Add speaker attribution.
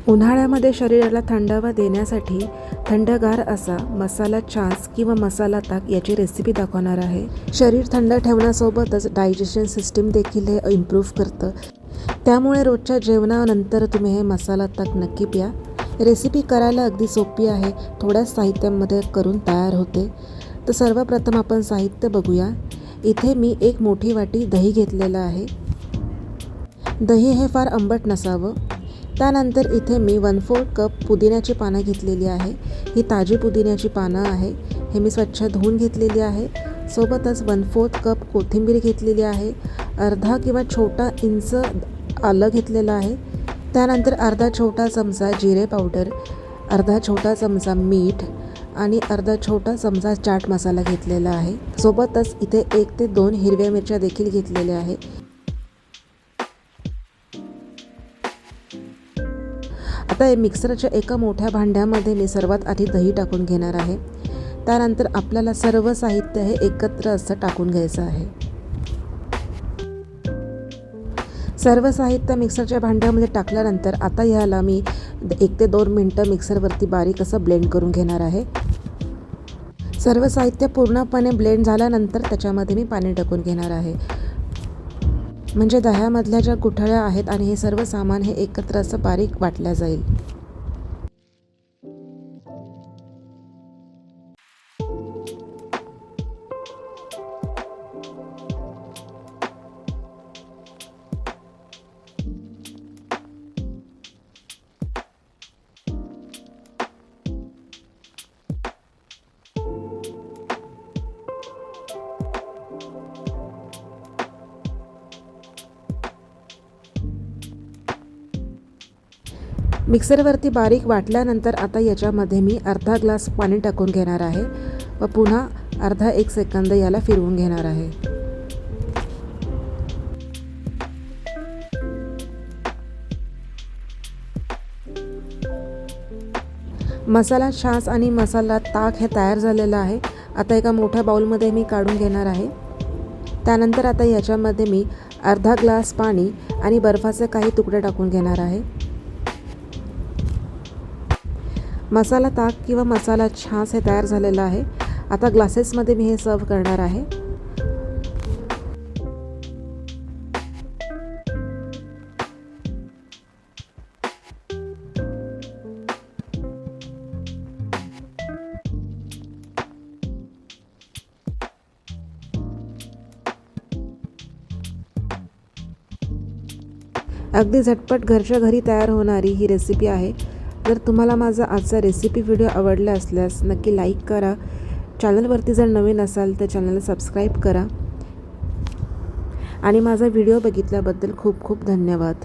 Speaker 1: उन्हाळ्यामध्ये शरीराला थंडावा देण्यासाठी थंडगार असा मसाला छास किंवा मसाला ताक याची रेसिपी दाखवणार आहे। शरीर थंड ठेवण्यासोबतच डायजेशन सिस्टीम देखील हे इम्प्रूव्ह करतं। त्यामुळे रोजच्या जेवणानंतर तुम्ही हे मसाला ताक नक्की प्या। रेसिपी करायला अगदी सोपी आहे, थोड्याच साहित्यामध्ये करून तयार होते। तर सर्वप्रथम आपण साहित्य बघूया। इथे मी एक मोठी वाटी दही घेतलेलं आहे। दही हे फार आंबट नसावं। त्यानंतर इथे मी 1/4 कप पुदिन्याची पानं घेतलेली आहे। ही ताजी पुदिन्याची पानं आहे। हे मी स्वच्छ धुवून घेतलेली आहे। सोबतच 1/4 कप कोथिंबीर घेतलेली आहे। अर्धा किंवा छोटा इंच आलं घेतलेलं आहे। त्यानंतर अर्धा छोटा चमचा जिरे पावडर, अर्धा छोटा चमचा मीठ आणि अर्धा छोटा चमचा चाट मसाला घेतलेला आहे। सोबतच इथे 1 ते 2 हिरव्या मिरच्या देखील घेतलेल्या आहे। आता मिक्सरच्या एका मोठ्या भांड्यामध्ये मी सर्वात आधी दही टाकून घेणार आहे। त्यानंतर आपल्याला सर्व साहित्य हे एकत्र असं टाकून घ्यायचं आहे। सर्व साहित्य मिक्सरच्या भांड्यामध्ये टाकल्यानंतर आता ह्याला मी 1 ते 2 मिनिटं मिक्सरवरती बारीक असं ब्लेंड करून घेणार आहे। सर्व साहित्य पूर्णपणे ब्लेंड झाल्यानंतर त्याच्यामध्ये मी पाणी टाकून घेणार आहे, म्हणजे दह्यामधल्या ज्या गुठळ्या आहेत आणि हे सर्व सामान हे एकत्र असं बारीक वाटलं जाईल। मिक्सरवरती बारीक वाटल्यानंतर आता याच्यामध्ये मी अर्धा ग्लास पाणी टाकून घेणार आहे व पुन्हा अर्धा 1 सेकंद याला फिरवून घेणार आहे। मसाला छास आणि मसाला ताक हे तयार झालेलं आहे। आता एका मोठ्या बाउलमध्ये मी काढून घेणार आहे। त्यानंतर आता याच्यामध्ये मी अर्धा ग्लास पाणी आणि बर्फाचे काही तुकडे टाकून घेणार आहे। मसाला ताक किंवा मसाला छास हे तयार झालेलं आहे। आता ग्लासेसमध्ये मी हे सर्व करणार आहे। अगदी झटपट घरच्या घरी तयार होणारी ही रेसिपी आहे। जर तुम्हाला माझा आजचा रेसिपी व्हिडिओ आवडला असल्यास नक्की लाईक करा। चॅनलवरती जर नवीन असाल तर चॅनलला सबस्क्राईब करा आणि माझा व्हिडिओ बघितल्याबद्दल खूप खूप धन्यवाद।